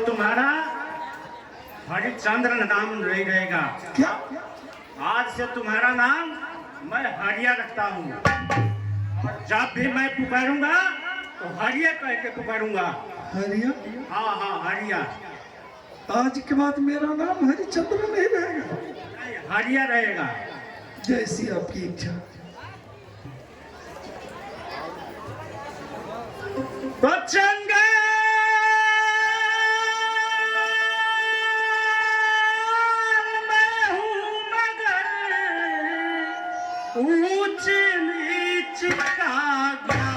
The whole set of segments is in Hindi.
तुम्हारा हरिचंद्र नाम नहीं रहेगा। क्या? आज से तुम्हारा नाम मैं हरिया रखता हूँ। और जब भी मैं पुकारूंगा तो हरिया कह के पुकारूंगा। हरिया? हाँ हाँ हरिया। आज के बाद मेरा नाम हरिचंद्र नहीं रहेगा। नहीं, हरिया रहेगा। जैसी आपकी इच्छा। तो चंगा मैं हूँ मगर ऊंच नीच का ज्ञान।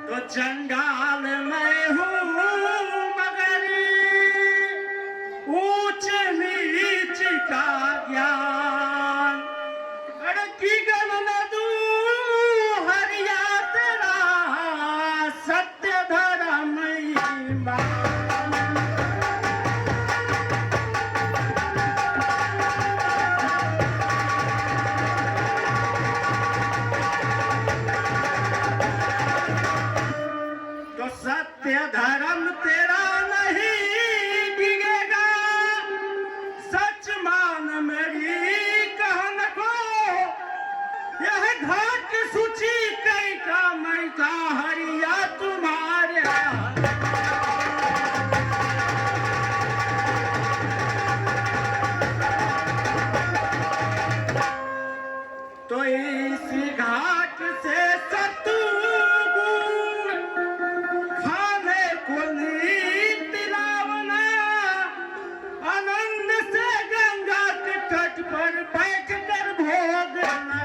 तो जंगाल मैं हूँ मगर ऊंच नीच का ज्ञान। अरे की गणना दू हरिया तेरा सत्य धर्म ईमान। तो सत्य धर्म तेरा नहीं डिगेगा। सच मान मेरी कहन को। यह घाट सूची कई का मैं का हरिया तुम्हारे। तो इसी घाट से सतु खाने को नीत लावना। आनंद से गंगा के तट पर बैठ कर भोग लगाना।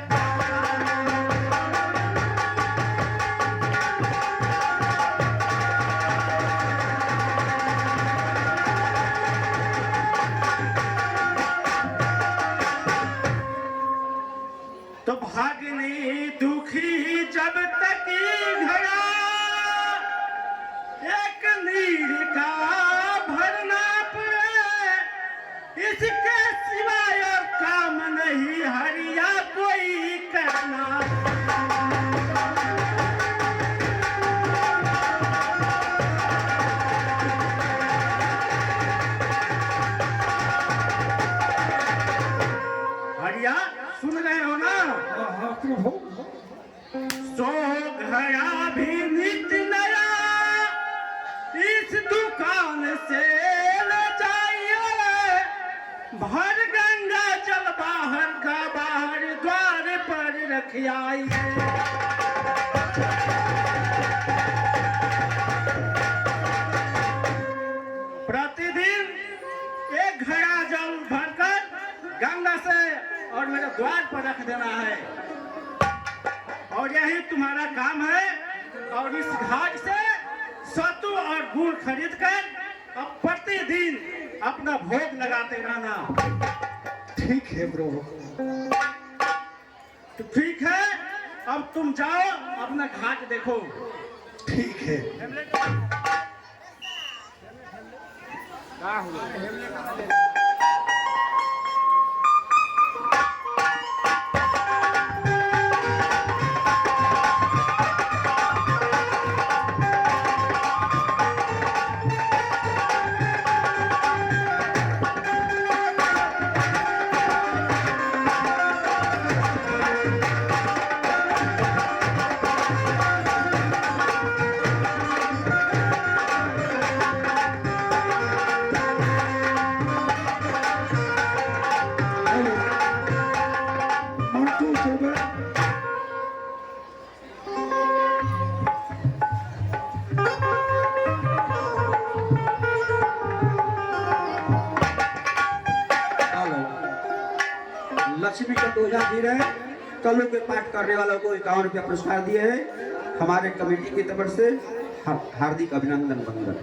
तो भागनी दुखी जब तक घड़ा एक नीर का भरना पड़े। इसके सिवाय और काम नहीं हरिया कोई करना। हरिया सुन रहे हो ना? हाँ प्रभु। सो घड़ा भी नित नया इस दुकान से ले जाइए। भर गंगा जल बाहर का बाहर द्वार पर रख आइए। प्रतिदिन एक घड़ा जल भरकर गंगा से और मेरे द्वार पर रख देना है। और यही तुम्हारा काम है। और इस घाट से सत्तू और गुड़ खरीद कर अब प्रतिदिन अपना भोग लगाते रहना। ठीक है प्रभु। तो ठीक है, अब तुम जाओ अपना घाट देखो। ठीक है। माटू चले। लक्ष्मी चंदोजा जी रहे कलों के पाठ करने वालों को 51 रुपया पुरस्कार दिए हैं हमारे कमेटी की तरफ से। हार्दिक अभिनंदन वंदन।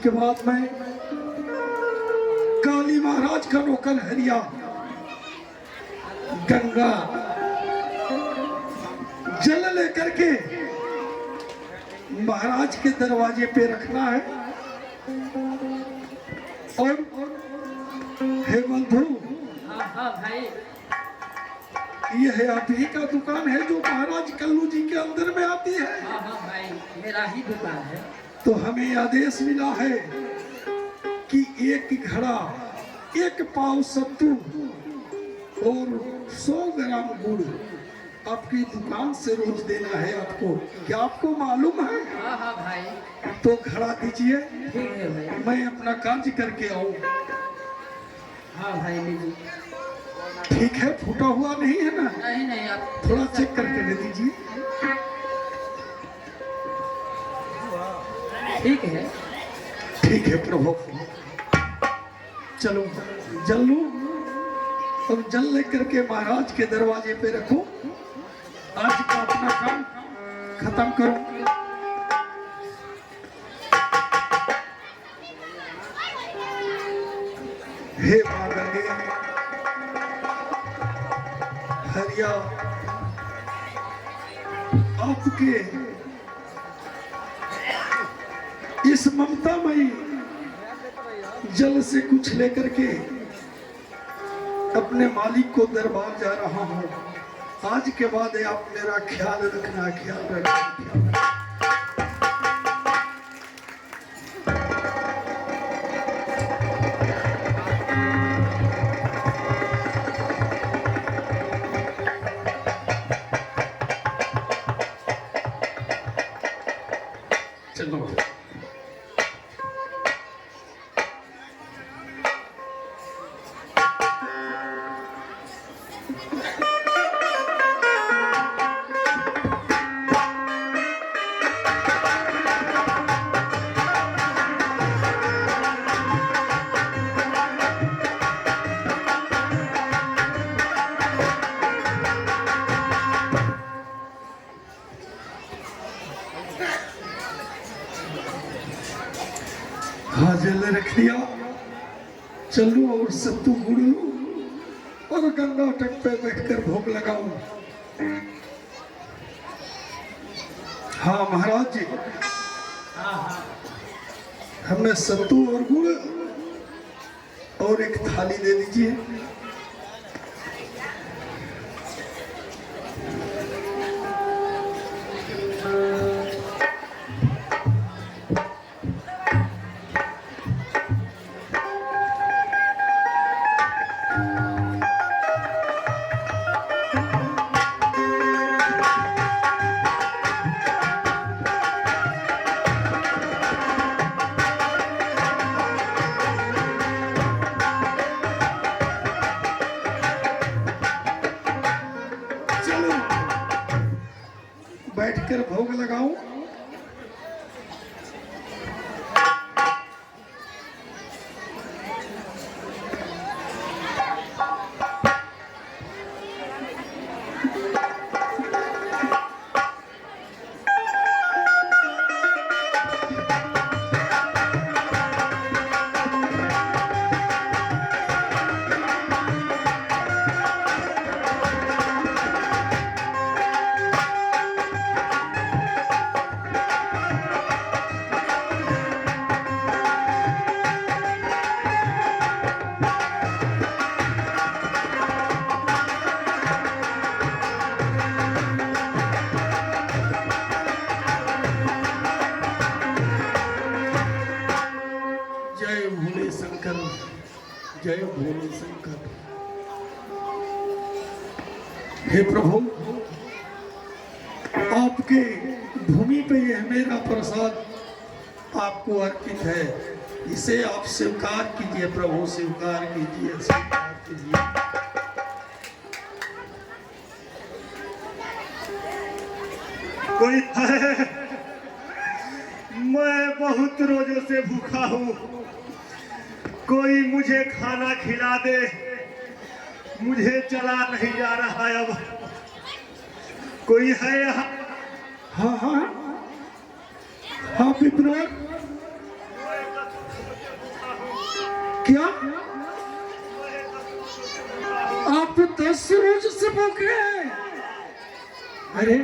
के बाद मैं काली महाराज का नौकर हरिया गंगा जल लेकर के महाराज के दरवाजे पे रखना है। और हे बंधु, हाँ भाई, ये है आप ही का दुकान है जो महाराज कल्लू जी के अंदर में आती है। हाँ भाई, मेरा ही दुकान है। तो हमें आदेश मिला है कि एक घड़ा, एक पाव सत्तू और 100 ग्राम गुड़ आपकी दुकान से रोज देना है आपको। क्या आपको मालूम है? हाँ भाई, तो घड़ा दीजिए, ठीक है भाई। मैं अपना कार्य करके आऊँ। हाँ भाई, लीजिए। ठीक है, फूटा हुआ नहीं है ना? नहीं, आप थोड़ा चेक करके दे दीजिए। ठीक है। ठीक है प्रभु, चलो जल लो और जल लेकर के महाराज के दरवाजे पे रखो। आज का अपना काम खत्म करो। हे मां गंगे, हरिया आपके इस ममतामयी जल से कुछ लेकर के अपने मालिक को दरबार जा रहा हूं। आज के बाद आप मेरा ख्याल रखना, ख्याल रखना। चलो हाँ, जल रख लिया। चलो और सत्तू गुड़ लो और गंगा तट पे बैठकर भोग लगाओ। हाँ महाराज जी, हमें सत्तू और गुड़ और एक थाली दे दीजिए। बैठकर भोग लगाऊं। जय भोले शंकर, जय भोले शंकर। हे प्रभु, आपके भूमि पे यह मेरा प्रसाद आपको अर्पित है। इसे आप स्वीकार कीजिए प्रभु, स्वीकार कीजिए, स्वीकार कीजिए। कोई है? मैं बहुत रोजों से भूखा हूँ, कोई मुझे खाना खिला दे। मुझे चला नहीं जा रहा है। अब कोई है यहाँ? हाँ हाँ हाँ विप्र, क्या आप 10 रोज से भूखे हैं? अरे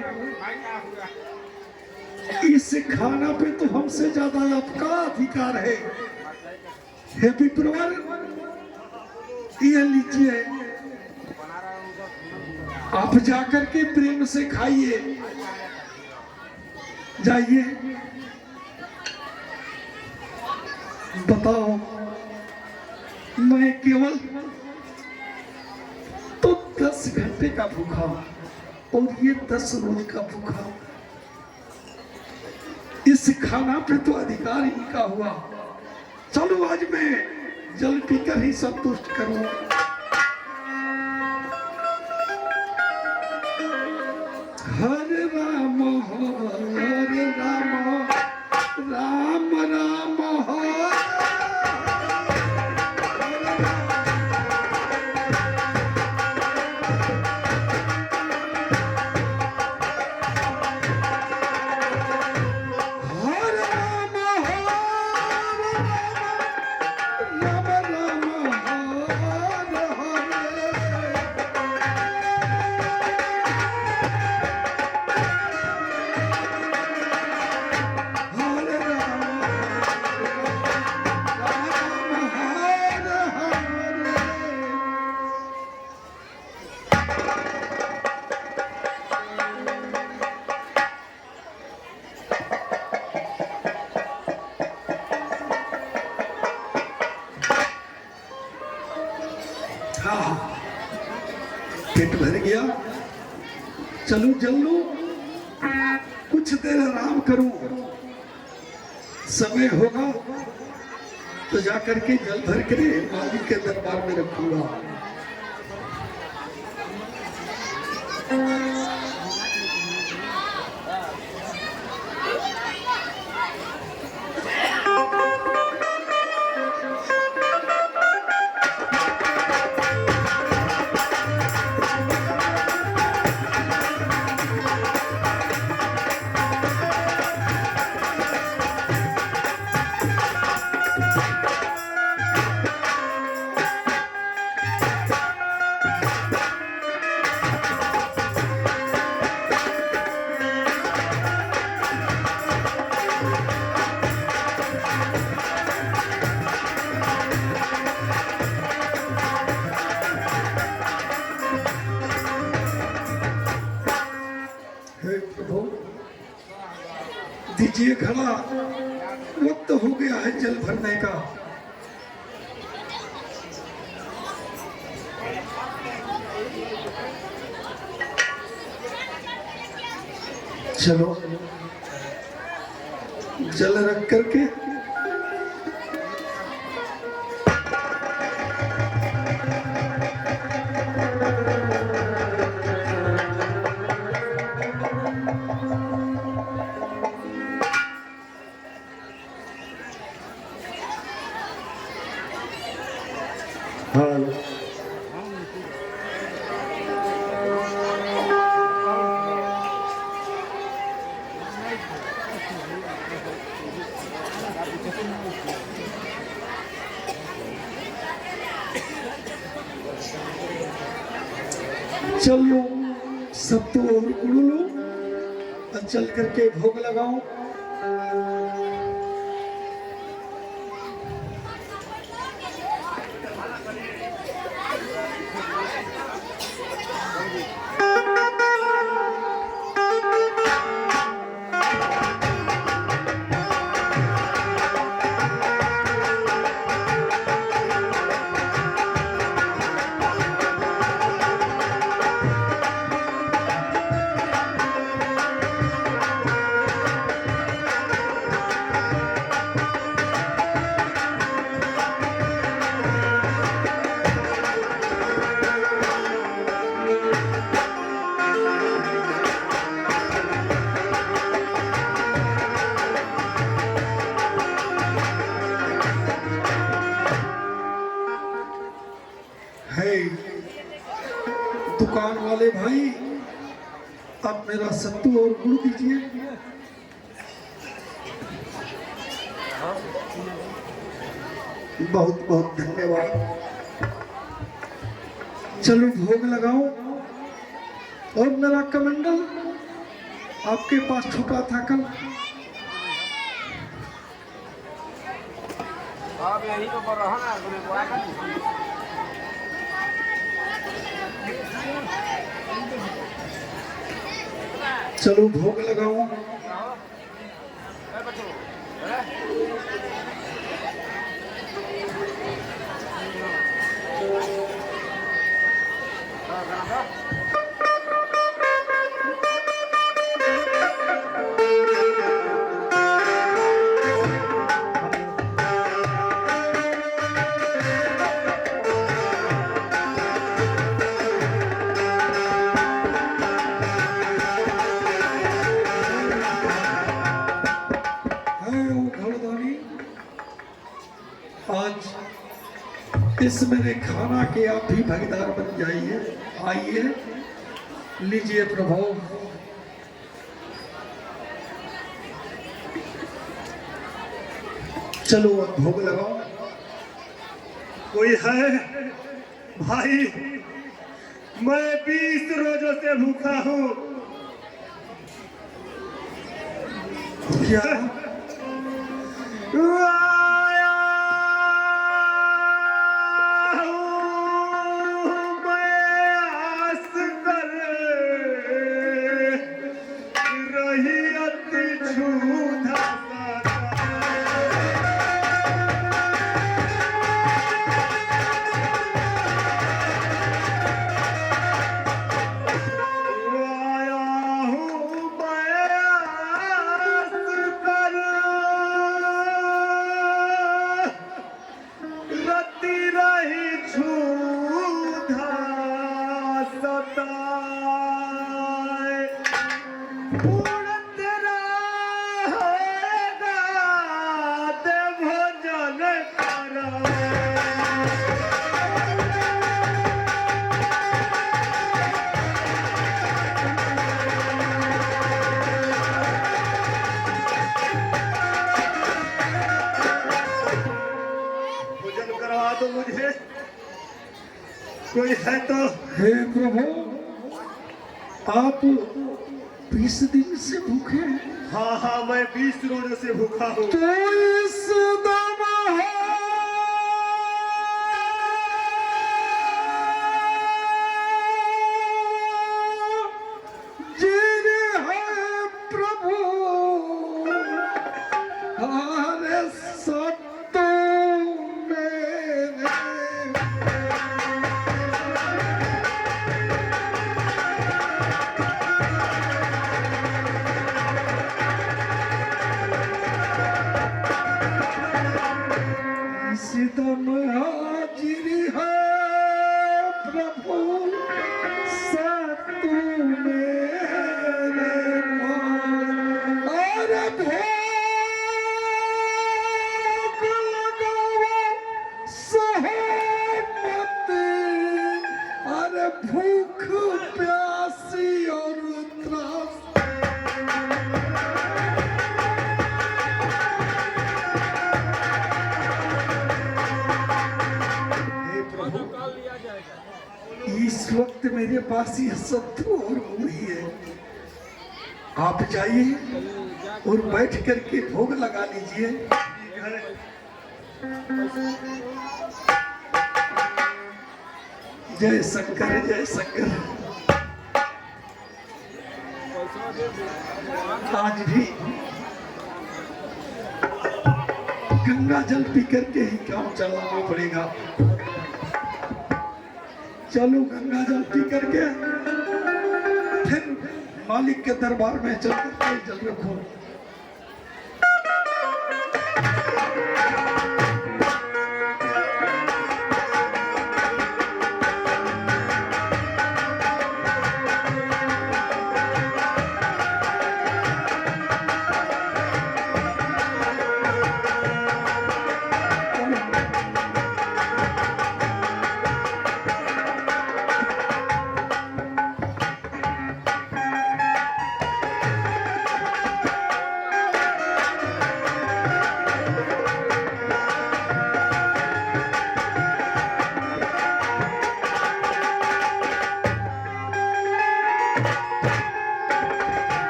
इस खाना पे तो हमसे ज्यादा आपका अधिकार है। हे विप्रवर, ये लीजिए, आप जाकर के प्रेम से खाइए। जाइए, बताओ, मैं केवल तो 10 घंटे का भूखा और ये 10 रोज का भूखा। इस खाना पे तो अधिकार इनका हुआ। चलो आज मैं जल पीकर ही संतुष्ट करूं। हरे राम हरे राम, राम राम हरे। पेट भर गया, चलो जल लो, कुछ देर आराम करूं। समय होगा तो जाकर के जल भर के मालिक के दरबार में रखूंगा। हे प्रभु, दीजिए घड़ा, वक्त हो गया है जल भरने का। चलो जल रख करके चल लो, सब तो और उड़ लो और चल करके भोग लगाओ। है दुकान वाले भाई, अब मेरा सत्तू और गुड़ दीजिए। बहुत बहुत धन्यवाद। चलो भोग लगाओ। और मेरा कमंडल आपके पास छुपा था कल। चलो भोग लगाओ। आज इस मेरे खाना के आप भी भागीदार बन जाइए। आइए, लीजिए प्रभु। चलो अब भोग लगाओ। कोई है भाई? मैं 20 रोजों से भूखा हूँ। क्या आया हूँ मैं आस कर रही अति क्षुधा तो मुझे कोई है तो। हे प्रभु, आप 20 दिन से भूखे हैं। हाँ हाँ, मैं 20 रोजों से भूखा हूँ। तो इस दम है जिन है प्रभु, हमारे सत्तू मेरे। सितम हाजिर है प्रभु, सत्तू मेरे मान। अरे भोग लगाओ सहमत, अरे भूख प्यासी और त्रास। इस वक्त मेरे पास ये सत्तू और मूढ़ी है। आप जाइए और बैठ करके भोग लगा लीजिए। जय शंकर, जय शंकर। आज भी गंगा जल पी करके ही काम चलाना पड़ेगा। चलो गंगा जल पी करके फिर मालिक के दरबार में चल करके जल रखो।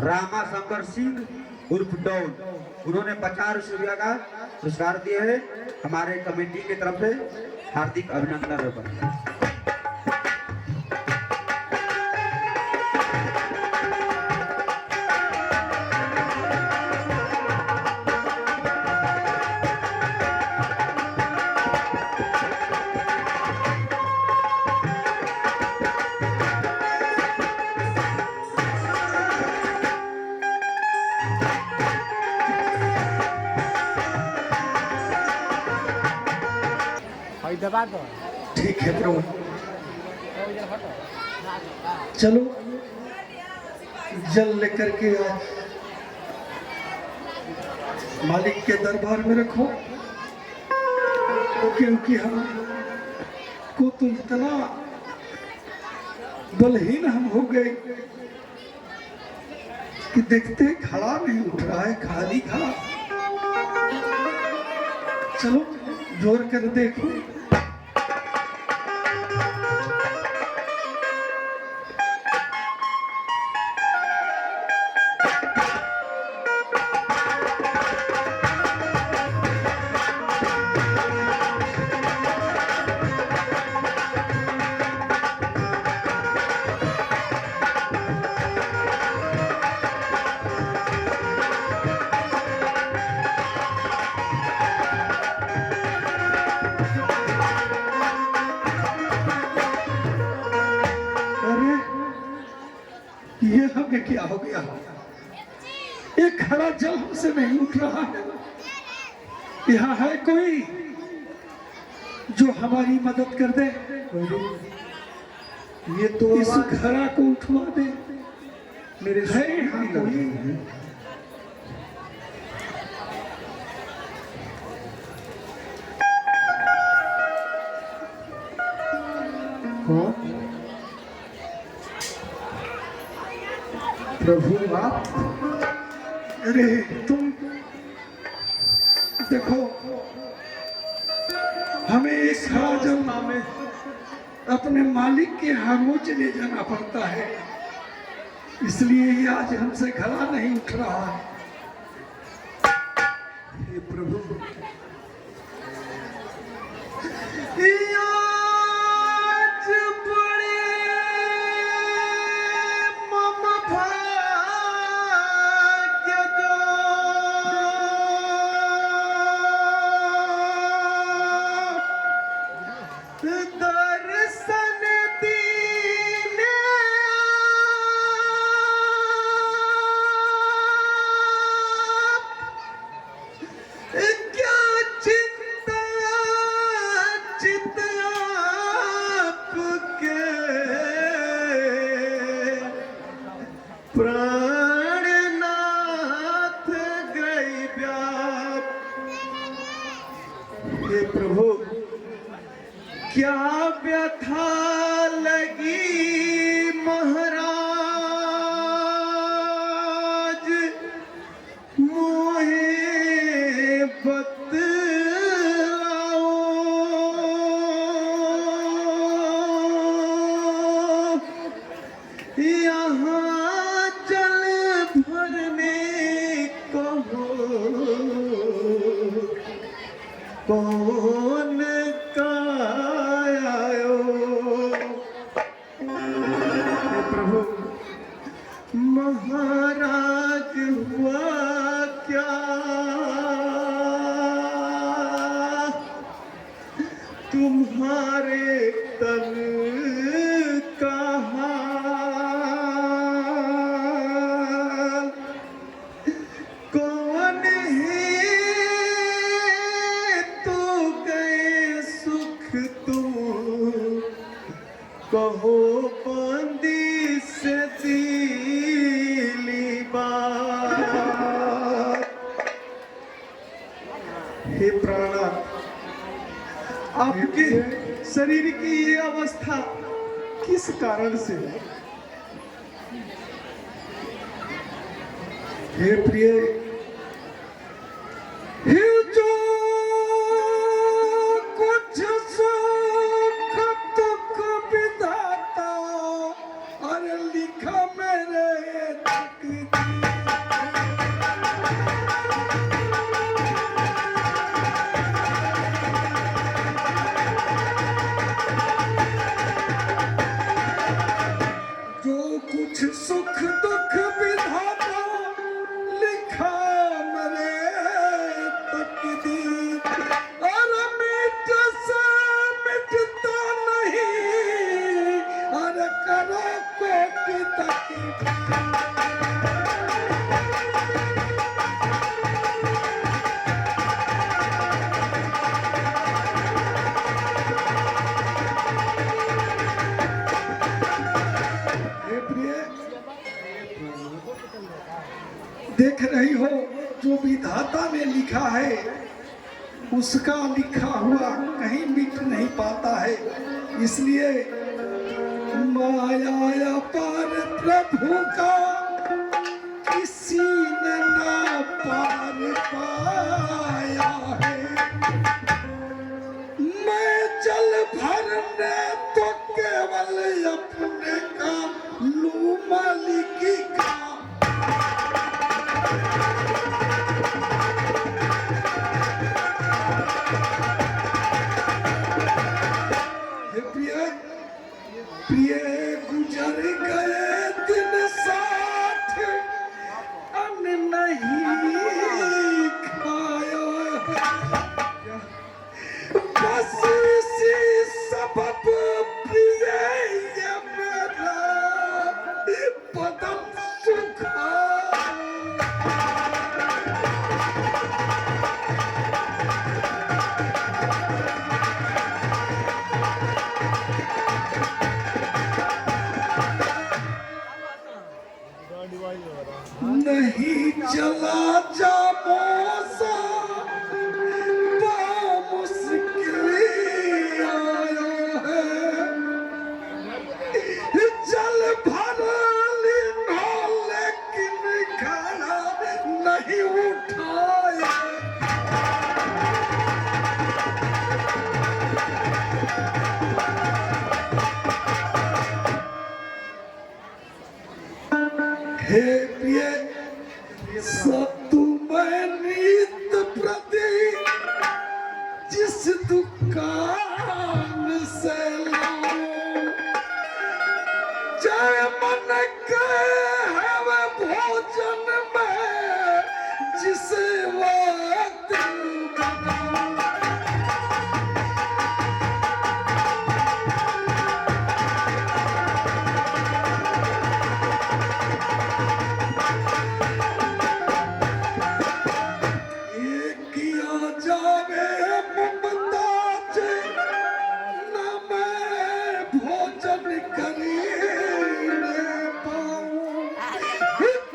रामा शंकर सिंह उर्फ डॉन, उन्होंने 50 रुपया का पुरस्कार दिए है। हमारे कमेटी की तरफ से हार्दिक अभिनंदन है। दबा दो। ठीक है प्रभु, चलो जल लेकर के आज मालिक के दरबार में रखो, क्योंकि हम को तो इतना बलहीन हम हो गए कि देखते खड़ा नहीं उठ रहा है, खाली खड़ा। चलो जोर कर देखो। ये हमें क्या हो गया? एक खड़ा जल हमसे नहीं उठ रहा है। यहाँ है कोई जो हमारी मदद कर दे? ये तो इस घड़ा को उठवा दे। मेरे है यहाँ कोई? कौन? प्रभु आप? अरे तुम देखो, हमें इस खड़ा जल में अपने मालिक के यहाँ रोज ले जाना पड़ता है, इसलिए ये आज हमसे खड़ा नहीं उठ रहा है। हे प्रभु, आज बड़े मम भाग्य जो दर्शन दीने क्या चिंता चित आपके प्राणनाथ गई व्याप। हे प्रभु, क्या व्यथा लगी महाराज, मोहे बतलाओ। यहाँ जल भरने कहो कौन का आयो? हे प्रभु, महाराज हुआ क्या? तुम्हारे तन का हाल कौन है? तो गए सुख तुम कहो बंदी से दिली बात। हे प्राणनाथ, आपके शरीर की ये अवस्था किस कारण से है? हे प्रिय, हे जो कुछ सुख दुख विधाता और लिखा मेरे तकदीर करो कोटि तक हे प्रिय, देख रही हो जो विधाता ने लिखा है उसका लिखा हुआ कहीं मिट नहीं पाता है। इसलिए माया पर प्रभु का किसी ने ना पार पाया है। मैं जल भरने तो केवल अपने का लू मालिकी का। हे प्रिय, प्रिय गुजर गए दिन साथ अन्न नहीं खाया। बस इसी सबब प्रिय ये मेरा बदन सुखा। नहीं चला जा मौसा मुश्किल आया है। जल भर लीनो लेकिन घड़ा नहीं उठाया। हे प्रिय, सतु मैं नित प्रति जिस दुकान से लाऊं, जय मन के है वह भोजन में जिस वक्त बनाऊं। किया जावे मुमताज न मैं भोजन करीने पाऊं।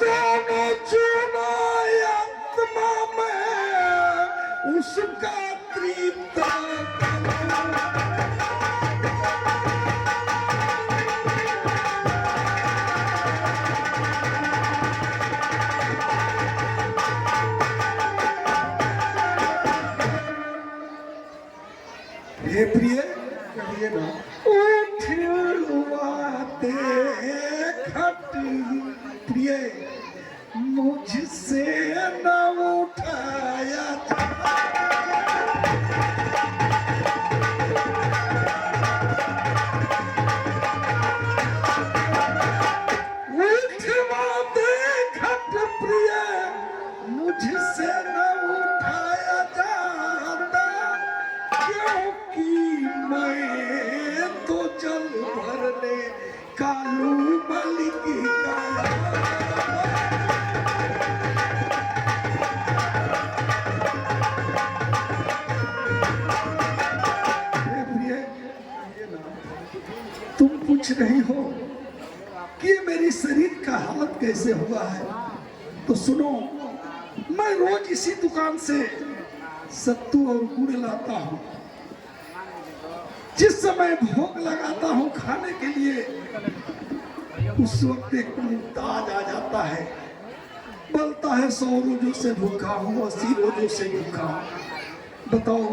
दोनों चुना आत्मा में उसका तृप्त हे प्रिय, कहिए ना। उठवाते खट प्रिय मुझसे न उठाया उठवाते खट प्रिय मुझसे न उठाया जाता। क्योंकि मैं तो जल भरने कालू मलिकी का। तुम पूछ रही हो कि मेरी शरीर का हालत कैसे हुआ है, तो सुनो। मैं रोज इसी दुकान से सत्तू और गुड़ लाता हूँ। जिस समय भोग लगाता हूँ खाने के लिए, उस वक्त एक मुमताज आ जाता है, बोलता है 100 रोजों से भूखा हूँ, 80 रोजों से भूखा हूँ। बताओ,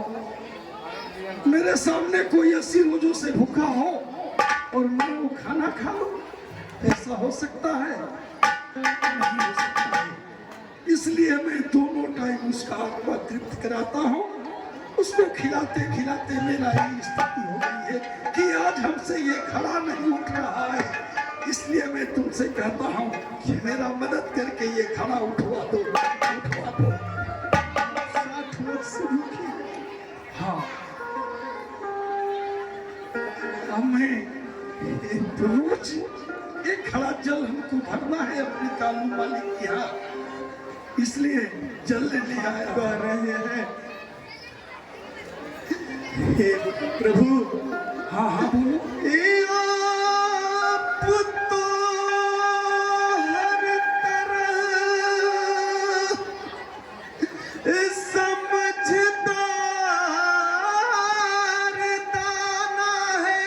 मेरे सामने कोई 80 रोजों से भूखा हो और मैं वो खाना खा लूं? ऐसा हो सकता है? नहीं हो सकता है। इसलिए मैं दोनों टाइम उसका आत्मा तृप्त कराता हूँ। उसको खिलाते खिलाते मेरा ये स्थिति हो गई है कि आज हमसे ये खड़ा नहीं उठ रहा है। इसलिए मैं तुमसे कहता हूँ कि मेरा मदद करके ये खड़ा उठवा दो, उठवा दो। 60 वर्ष से भूखी है। हाँ, अब मैं रोज एक घड़ा जल हमको भरना है अपने कानून मालिक के यहाँ, इसलिए जल ले आया। कह रहे हैं हे प्रभु। हाँ हाँ बोलो। आप तो हर तरह समझदार दाना है,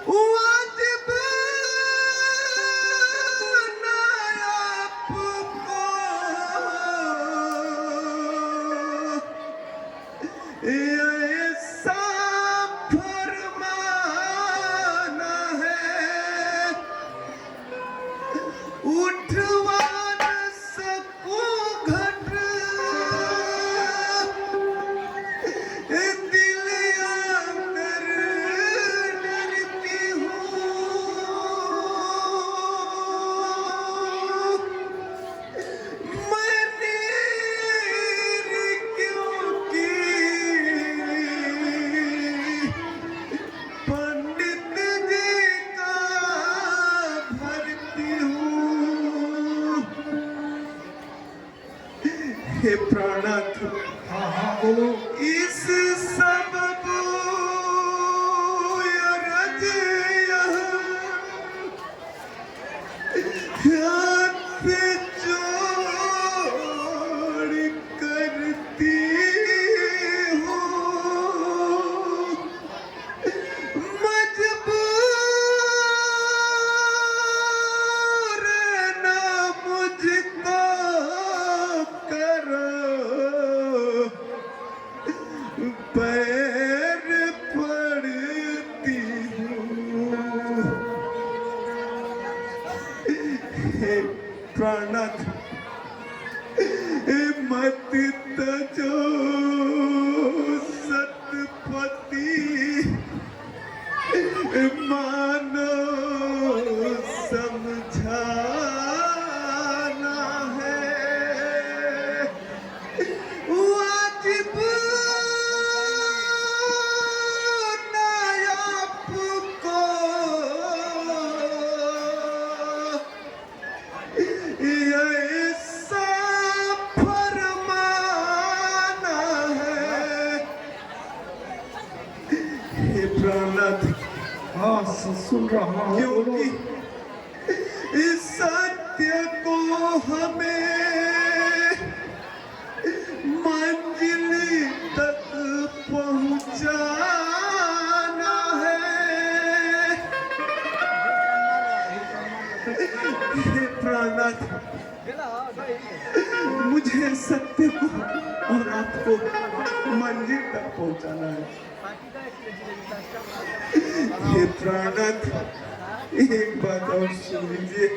वाजिब ना आपको ऐसा फरमाना है, उठवा न सकूं घट दिल अंदर डरती हूँ, मैंने क्यों की पंडित जी का भरती हूँ। हे प्राणनाथ, हाँ हाँ बोलो। इस सबब अरज हाथ जोड़ करती हूँ, मजबूर ना मुझको करो, पैर पड़ती हूँ। हे प्राणनाथ, मत तजो सतपति मानो समझाना है, वाजिब ना आपको ऐसा फरमाना है। हे प्राणनाथ, हाँ सुन रहा हूँ, बोलो। क्योंकि इस सत्य को हमें मंजिल तक पहुंचाना है। हे प्राणनाथ, मुझे सत्य को और आपको मंजिल तक पहुंचाना है। हे प्राणनाथ, एक बात और सुन लीजिए।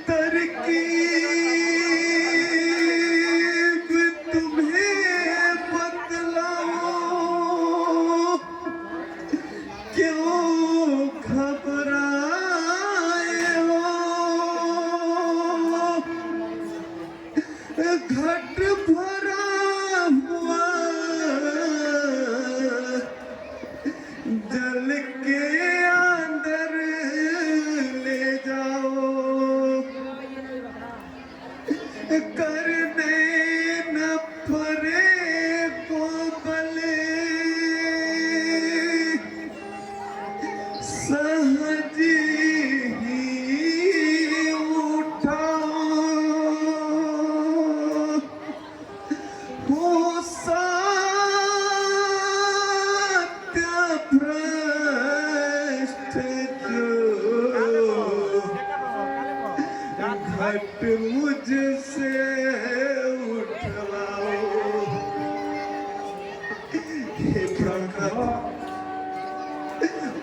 तरकीब तुम्हें बतलाऊं, क्यों घबराए हो, घट भरा हुआ जल के अंदर ले जाओ, करने न परे को बले, सहज ही उठाओ, हो सत्य भ्रष्ट जो घट मुझसे उठवाओ। हे प्राणनाथ,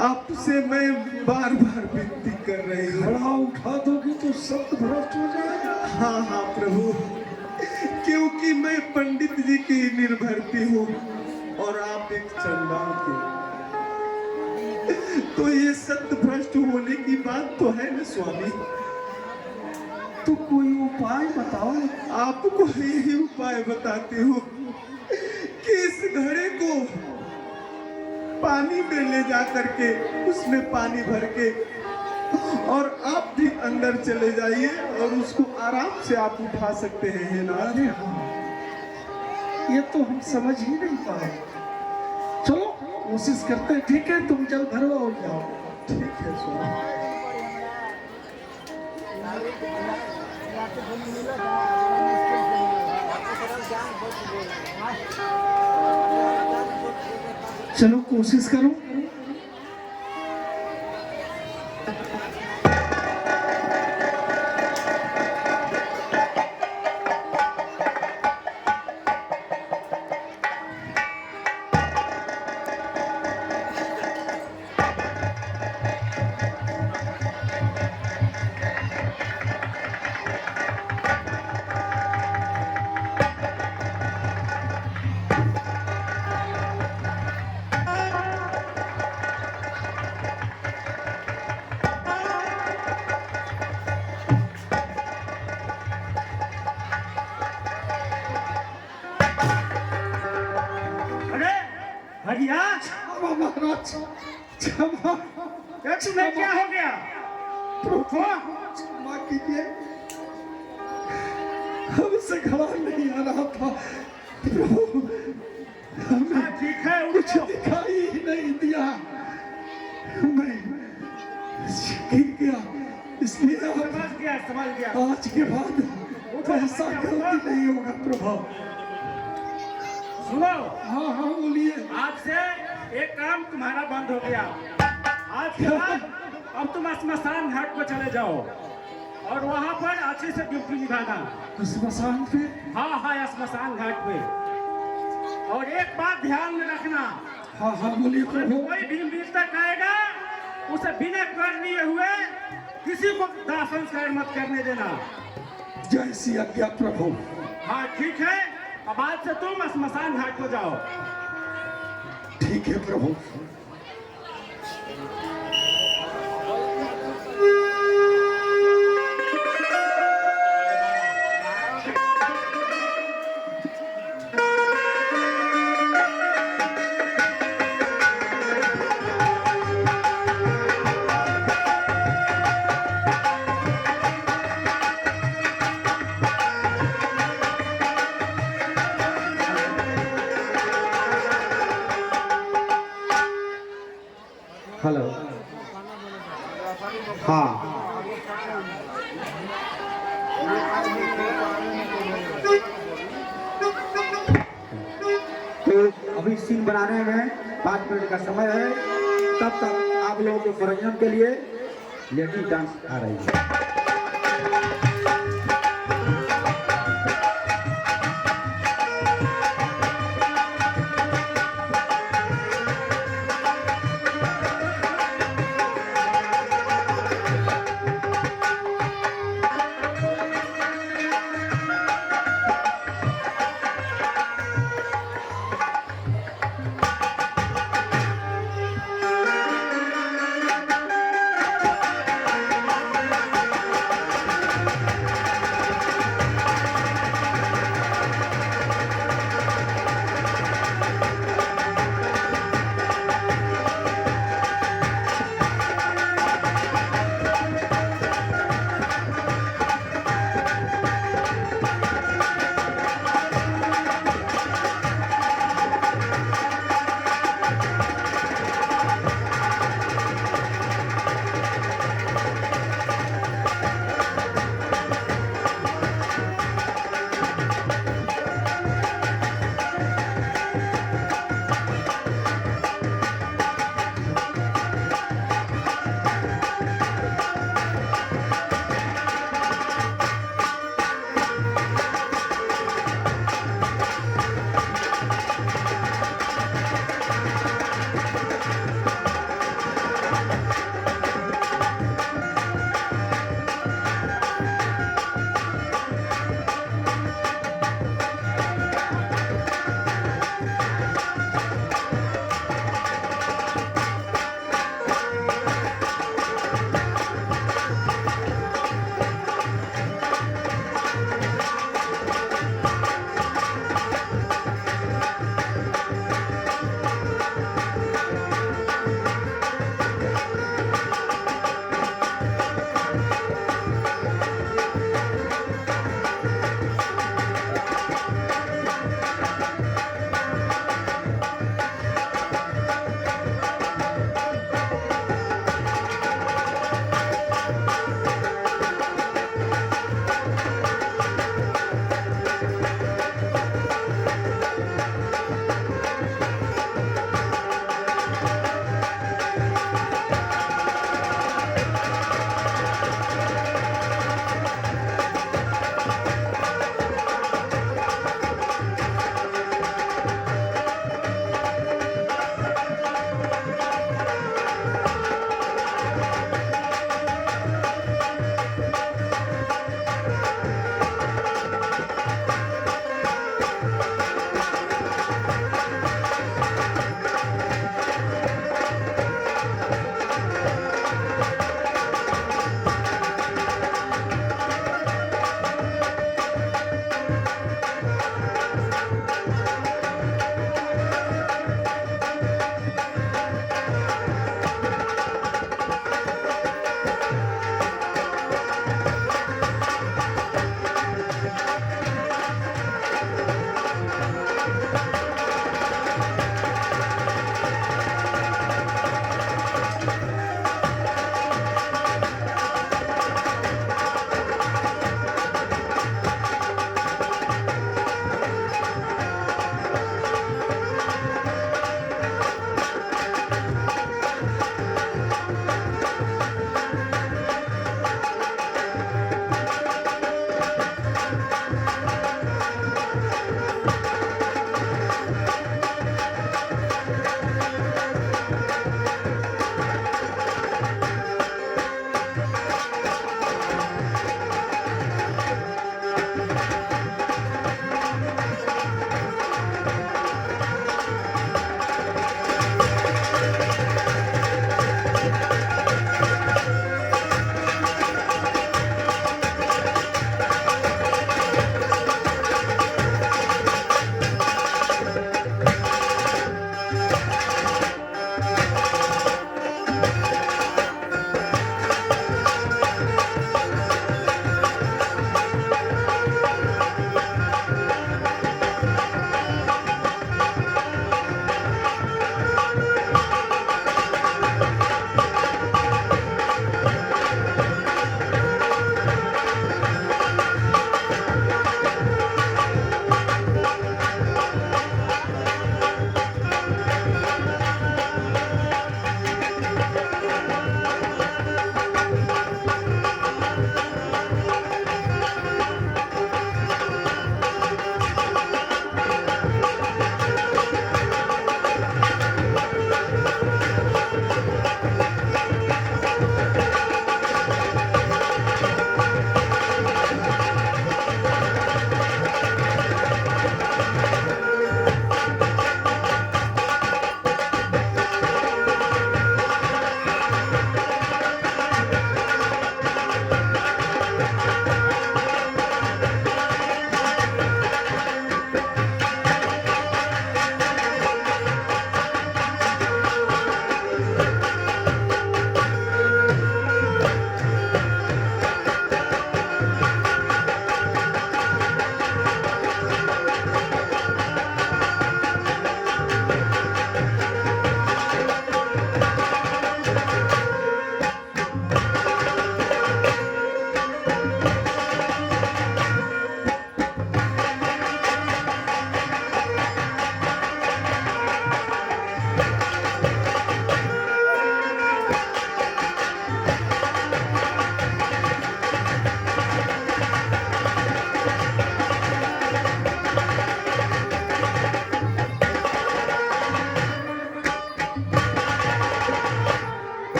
आपसे मैं बार बार विनती कर रही हूँ। घड़ा उठा दोगे तो शब्द भ्रष्ट हो जाएगा। हाँ हाँ प्रभु, क्योंकि मैं पंडित जी की निर्भरती हूँ और आप एक चंडाल के, तो ये सत्य भ्रष्ट होने की बात तो है ना स्वामी। तो कोई उपाय बताओ। आपको यही उपाय बताती हूँ कि इस घड़े को पानी में ले जा करके उसमें पानी भर के और आप भी अंदर चले जाइए और उसको आराम से आप उठा सकते हैं, है ना? अरे हाँ, ये तो हम समझ ही नहीं पाए। चलो कोशिश करते हैं। ठीक है, तुम जल भरो और जाओ। ठीक है स्वामी। चलो कोशिश करो। अरे हरिया, क्षमा महाराज, क्षमा। तुम्हें क्या हो गया? प्रभु क्षमा कीजिए, हमसे खड़ा नहीं आ रहा था प्रभु, हमें हाँ, ठीक है, कुछ उठो। दिखाई ही नहीं दिया, मैं गिर गया, इसलिए समझ गया। आज के बाद ऐसा गलती नहीं होगा प्रभु। सुनो, हाँ हाँ बोलिए। आज से एक काम तुम्हारा बंद हो गया। आज के बाद अब तुम श्मशान घाट पर चले जाओ और वहाँ पर अच्छे से ड्यूटी निभाना। श्मशान पे? हाँ हाँ, श्मशान घाट पे। और एक बात ध्यान में रखना, हाँ हाँ बोलिए प्रभु। कोई भी मृतक आएगा उसे बिना कर लिए हुए किसी को दाह संस्कार मत करने देना। जैसी आज्ञा प्रभु। हाँ ठीक है, अब आज से तुम श्मशान घाट पर जाओ। ठीक है प्रभु। हेलो, हाँ, तो अभी सीन बनाने में 5 मिनट का समय है, तब तक आप लोगों के मनोरंजन के लिए लेडीज डांस आ रही है।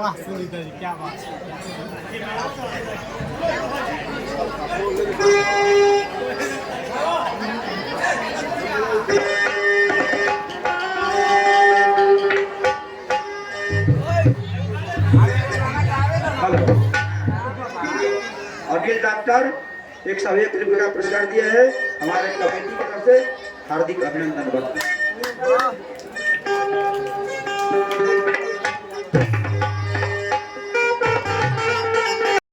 वाह सुनीता जी क्या बात हेलो अनिल डॉक्टर 101 रुपये का पुरस्कार दिया है हमारे कमेटी की तरफ से हार्दिक अभिनंदन।